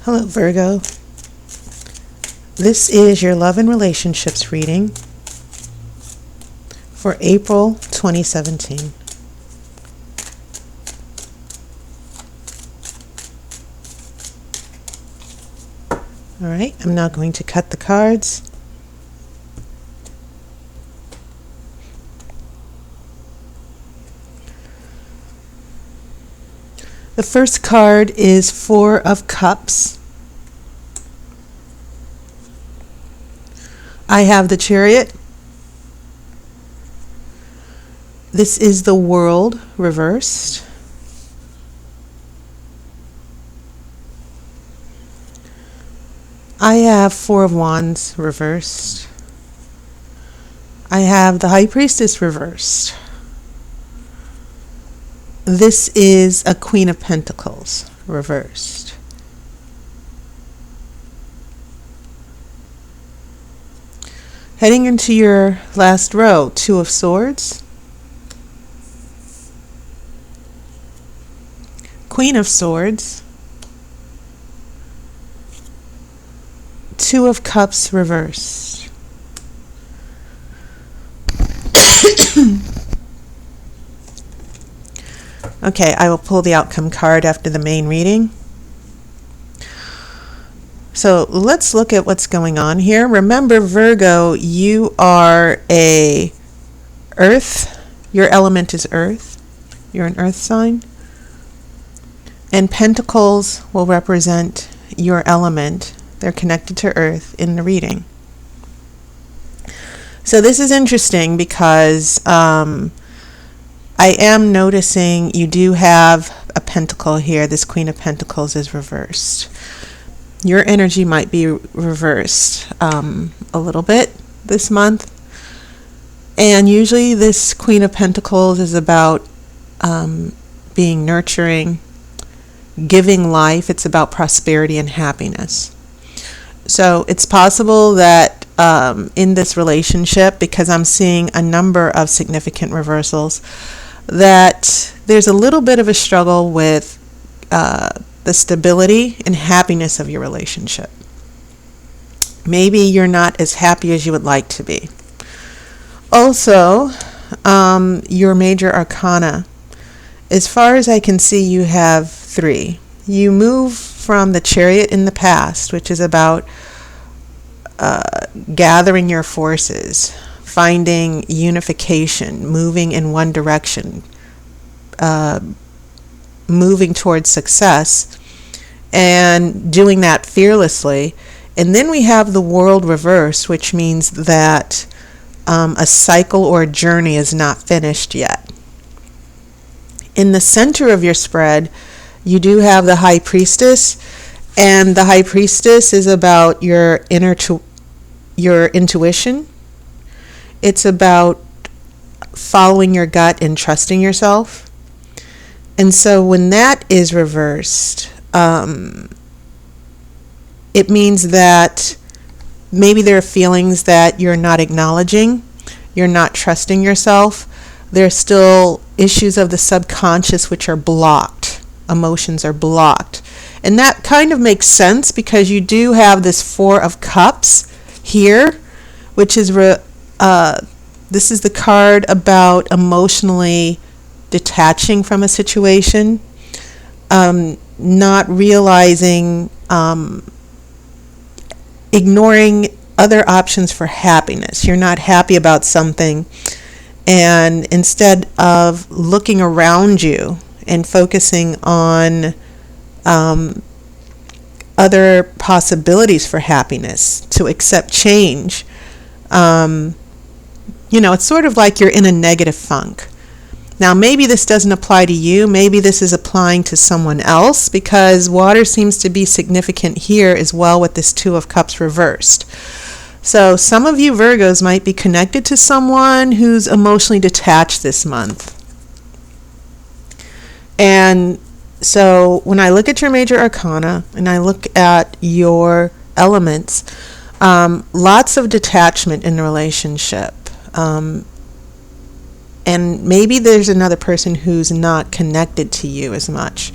Hello, Virgo. This is your love and relationships reading for April 2017. All right, I'm now going to cut the cards. The first card is Four of Cups. I have the Chariot. This is the World reversed. I have Four of Wands reversed. I have the High Priestess reversed. This is a Queen of Pentacles reversed. Heading into your last row, Two of Swords, Queen of Swords, Two of Cups reversed. Okay, I will pull the outcome card after the main reading. So let's look at what's going on here. Remember, Virgo, you are a Earth. Your element is Earth. You're an Earth sign. And Pentacles will represent your element. They're connected to Earth in the reading. So this is interesting because I am noticing you do have a pentacle here. This Queen of Pentacles is reversed. Your energy might be reversed a little bit this month. And usually this Queen of Pentacles is about being nurturing, giving life. It's about prosperity and happiness. So it's possible that in this relationship, because I'm seeing a number of significant reversals, that there's a little bit of a struggle with the stability and happiness of your relationship. Maybe you're not as happy as you would like to be. Also, your major arcana, as far as I can see, you have 3. You move from the Chariot in the past, which is about gathering your forces, finding unification, moving in one direction, moving towards success, and doing that fearlessly. And then we have the World reversed, which means that a cycle or a journey is not finished yet. In the center of your spread, you do have the High Priestess, and the High Priestess is about your intuition. It's about following your gut and trusting yourself. And so when that is reversed, it means that maybe there are feelings that you're not acknowledging, you're not trusting yourself. There are still issues of the subconscious which are blocked. Emotions are blocked. And that kind of makes sense because you do have this Four of Cups here, which is this is the card about emotionally detaching from a situation, not realizing, ignoring other options for happiness. You're not happy about something, and instead of looking around you and focusing on other possibilities for happiness, to accept change, it's sort of like you're in a negative funk. Now, maybe this doesn't apply to you. Maybe this is applying to someone else, because water seems to be significant here as well with this Two of Cups reversed. So some of you Virgos might be connected to someone who's emotionally detached this month. And so when I look at your major arcana and I look at your elements, lots of detachment in the relationship. And maybe there's another person who's not connected to you as much.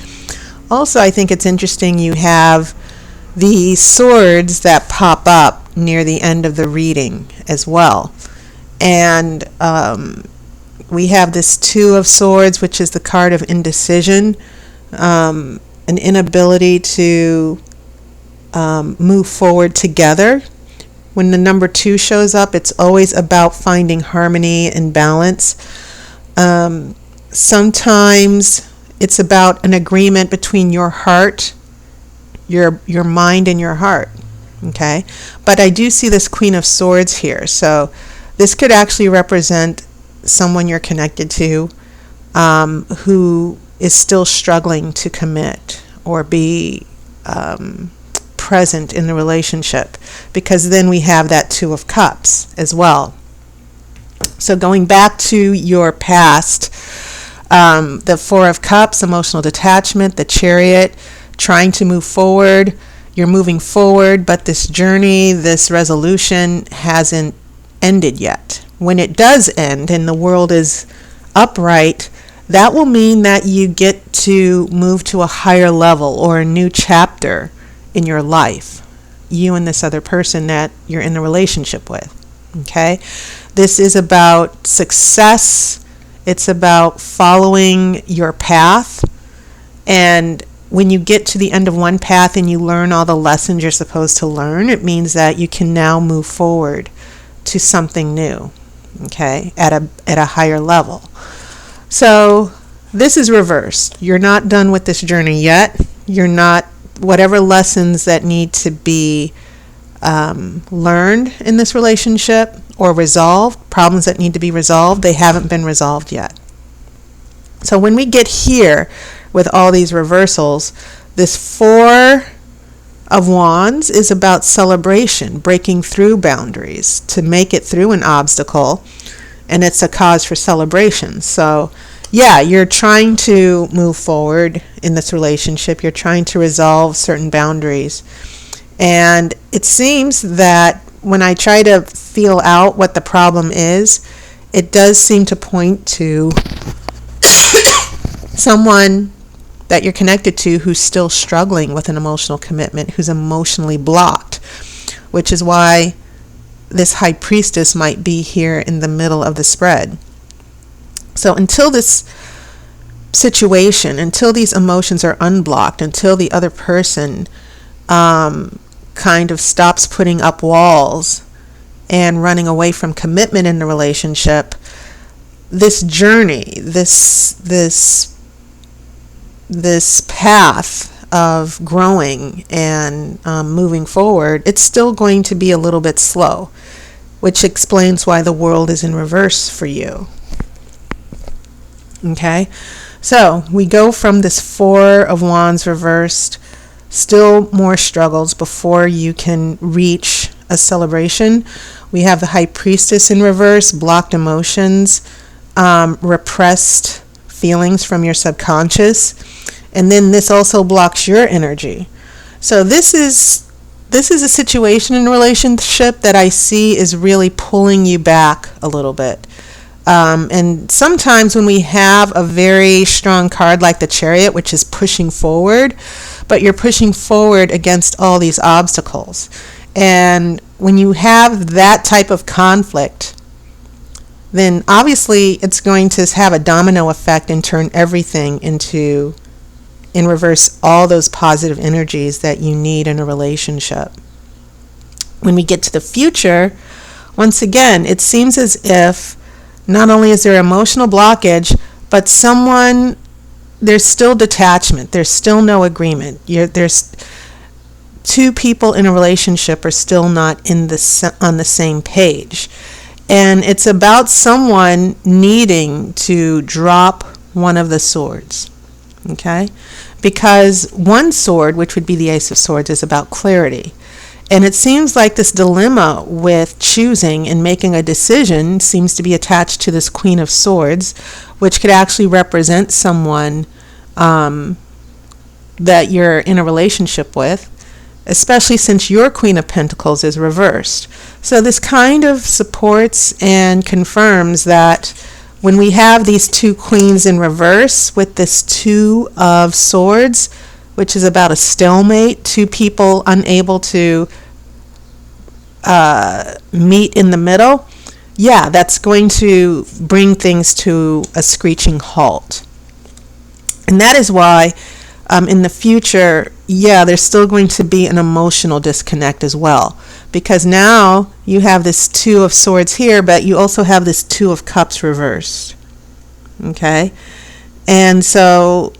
Also, I think it's interesting you have the swords that pop up near the end of the reading as well. And we have this Two of Swords, which is the card of indecision, an inability to move forward together. When the number 2 shows up, it's always about finding harmony and balance. Sometimes it's about an agreement between your heart, your mind, and your heart. Okay? But I do see this Queen of Swords here. So this could actually represent someone you're connected to who is still struggling to commit or be present in the relationship, because then we have that Two of Cups as well. So going back to your past, the Four of Cups, emotional detachment, the Chariot, trying to move forward. You're moving forward, but this journey, this resolution hasn't ended yet. When it does end and the world is upright, that will mean that you get to move to a higher level or a new chapter in your life, you and this other person that you're in a relationship with. Okay? This is about success. It's about following your path. And when you get to the end of one path and you learn all the lessons you're supposed to learn, it means that you can now move forward to something new, okay, at a higher level. So this is reversed. You're not done with this journey yet. You're not, whatever lessons that need to be learned in this relationship or resolved, problems that need to be resolved, they haven't been resolved yet. So when we get here with all these reversals, this Four of Wands is about celebration, breaking through boundaries to make it through an obstacle, and it's a cause for celebration. So yeah, you're trying to move forward in this relationship. You're trying to resolve certain boundaries. And it seems that when I try to feel out what the problem is, it does seem to point to someone that you're connected to who's still struggling with an emotional commitment, who's emotionally blocked, which is why this High Priestess might be here in the middle of the spread. So until this situation, until these emotions are unblocked, until the other person kind of stops putting up walls and running away from commitment in the relationship, this journey, this path of growing and moving forward, it's still going to be a little bit slow, which explains why the world is in reverse for you. Okay, so we go from this Four of Wands reversed, still more struggles before you can reach a celebration. We have the High Priestess in reverse, blocked emotions, repressed feelings from your subconscious, and then this also blocks your energy. So this is a situation in a relationship that I see is really pulling you back a little bit. And sometimes when we have a very strong card like the Chariot, which is pushing forward, but you're pushing forward against all these obstacles. And when you have that type of conflict, then obviously it's going to have a domino effect and turn everything into, in reverse, all those positive energies that you need in a relationship. When we get to the future, once again, it seems as if not only is there emotional blockage, but there's still detachment. There's still no agreement. There's two people in a relationship are still not on the same page. And it's about someone needing to drop one of the swords. Okay? Because one sword, which would be the Ace of Swords, is about clarity. And it seems like this dilemma with choosing and making a decision seems to be attached to this Queen of Swords, which could actually represent someone that you're in a relationship with, especially since your Queen of Pentacles is reversed. So this kind of supports and confirms that when we have these two queens in reverse with this Two of Swords, which is about a stalemate, two people unable to meet in the middle, yeah, that's going to bring things to a screeching halt. And that is why in the future, yeah, there's still going to be an emotional disconnect as well. Because now you have this Two of Swords here, but you also have this Two of Cups reversed. Okay? And so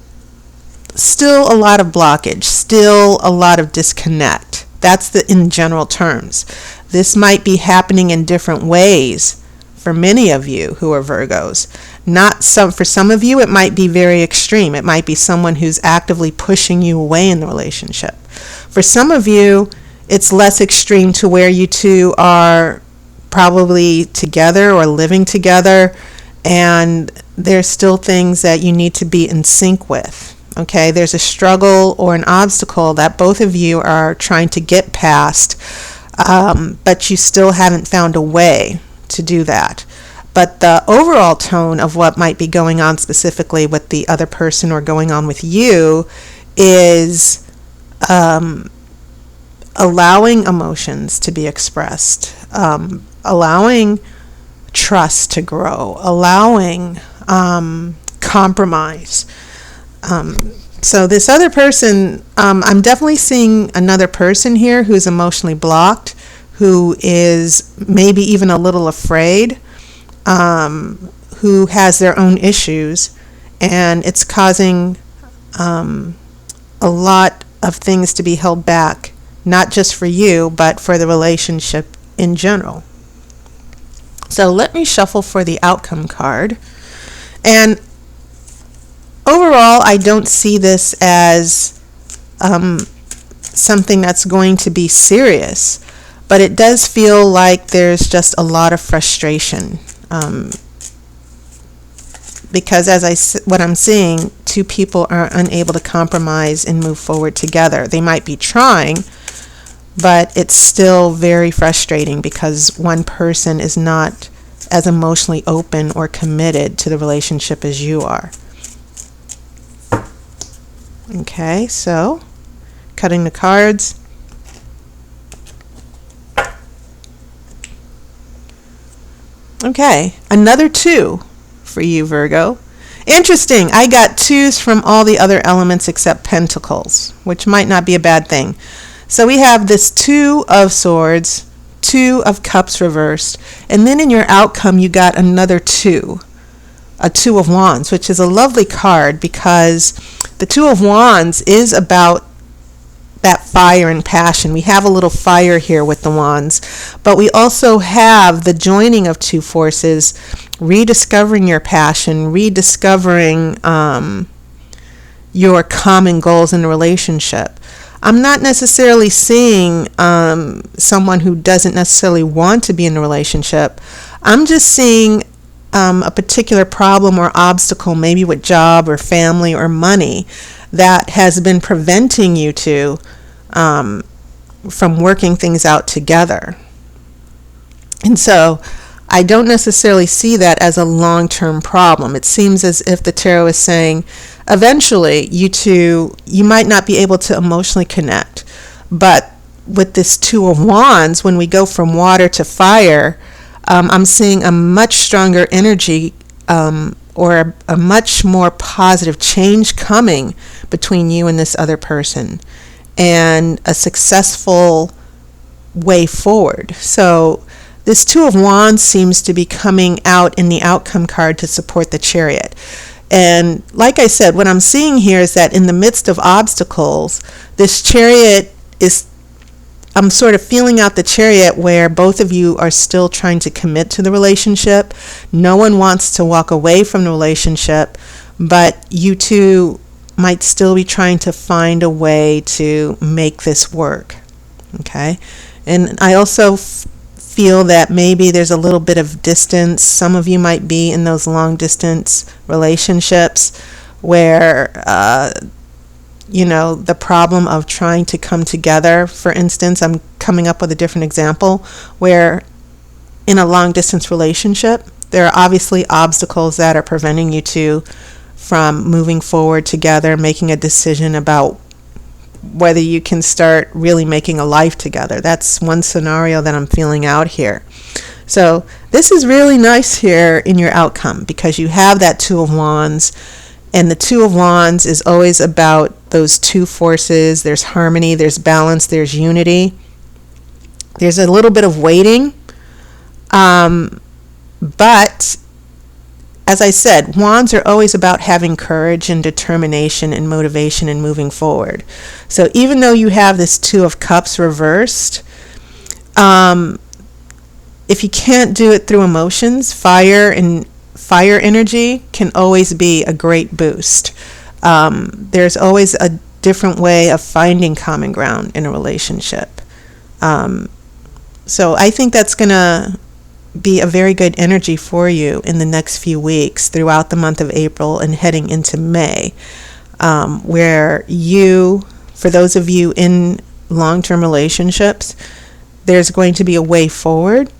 still a lot of blockage, still a lot of disconnect. That's in general terms. This might be happening in different ways for many of you who are Virgos. For some of you, it might be very extreme. It might be someone who's actively pushing you away in the relationship. For some of you, it's less extreme to where you two are probably together or living together, and there's still things that you need to be in sync with. Okay, there's a struggle or an obstacle that both of you are trying to get past, but you still haven't found a way to do that. But the overall tone of what might be going on specifically with the other person or going on with you is allowing emotions to be expressed, allowing trust to grow, allowing compromise. So this other person, I'm definitely seeing another person here who's emotionally blocked, who is maybe even a little afraid, who has their own issues, and it's causing a lot of things to be held back, not just for you, but for the relationship in general. So let me shuffle for the outcome card. And overall, I don't see this as something that's going to be serious, but it does feel like there's just a lot of frustration. Because what I'm seeing, two people are unable to compromise and move forward together. They might be trying, but it's still very frustrating because one person is not as emotionally open or committed to the relationship as you are. Okay, so cutting the cards. Okay, another 2 for you, Virgo. Interesting, I got 2s from all the other elements except Pentacles, which might not be a bad thing. So we have this 2 of Swords, 2 of Cups reversed, and then in your outcome you got another 2, a 2 of Wands, which is a lovely card because the 2 of Wands is about that fire and passion. We have a little fire here with the Wands, but we also have the joining of two forces, rediscovering your passion, rediscovering your common goals in a relationship. I'm not necessarily seeing someone who doesn't necessarily want to be in a relationship. I'm just seeing a particular problem or obstacle, maybe with job or family or money, that has been preventing you two from working things out together. And so I don't necessarily see that as a long-term problem. It seems as if the tarot is saying eventually you might not be able to emotionally connect, but with this 2 of Wands, when we go from water to fire, I'm seeing a much stronger energy or a much more positive change coming between you and this other person, and a successful way forward. So this 2 of Wands seems to be coming out in the outcome card to support the Chariot. And like I said, what I'm seeing here is that in the midst of obstacles, this Chariot I'm sort of feeling out the Chariot where both of you are still trying to commit to the relationship. No one wants to walk away from the relationship, but you two might still be trying to find a way to make this work. Okay? And I also feel that maybe there's a little bit of distance. Some of you might be in those long distance relationships where the problem of trying to come together. For instance, I'm coming up with a different example where in a long distance relationship, there are obviously obstacles that are preventing you two from moving forward together, making a decision about whether you can start really making a life together. That's one scenario that I'm feeling out here. So this is really nice here in your outcome, because you have that Two of Wands, and the Two of Wands is always about those two forces. There's harmony, there's balance, there's unity. There's a little bit of waiting, but as I said, wands are always about having courage and determination and motivation and moving forward. So even though you have this Two of Cups reversed, if you can't do it through emotions, fire energy can always be a great boost. There's always a different way of finding common ground in a relationship. So I think that's going to be a very good energy for you in the next few weeks throughout the month of April and heading into May, where for those of you in long-term relationships, there's going to be a way forward.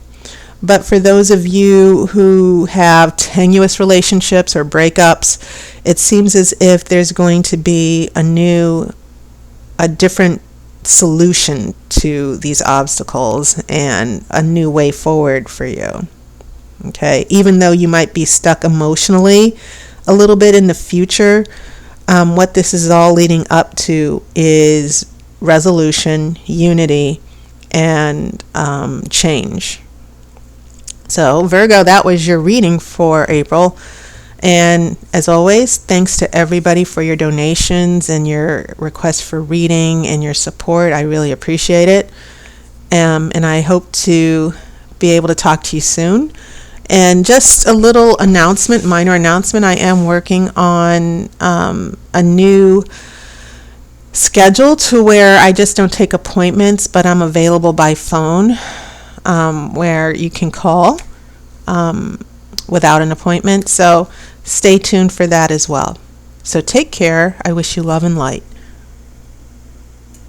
But for those of you who have tenuous relationships or breakups, it seems as if there's going to be a different solution to these obstacles and a new way forward for you. Okay, even though you might be stuck emotionally a little bit in the future, what this is all leading up to is resolution, unity, and change. So Virgo, that was your reading for April. And as always, thanks to everybody for your donations and your requests for reading and your support. I really appreciate it. And I hope to be able to talk to you soon. And just a little announcement, minor announcement, I am working on a new schedule to where I just don't take appointments, but I'm available by phone, where you can call without an appointment. So stay tuned for that as well. So take care. I wish you love and light.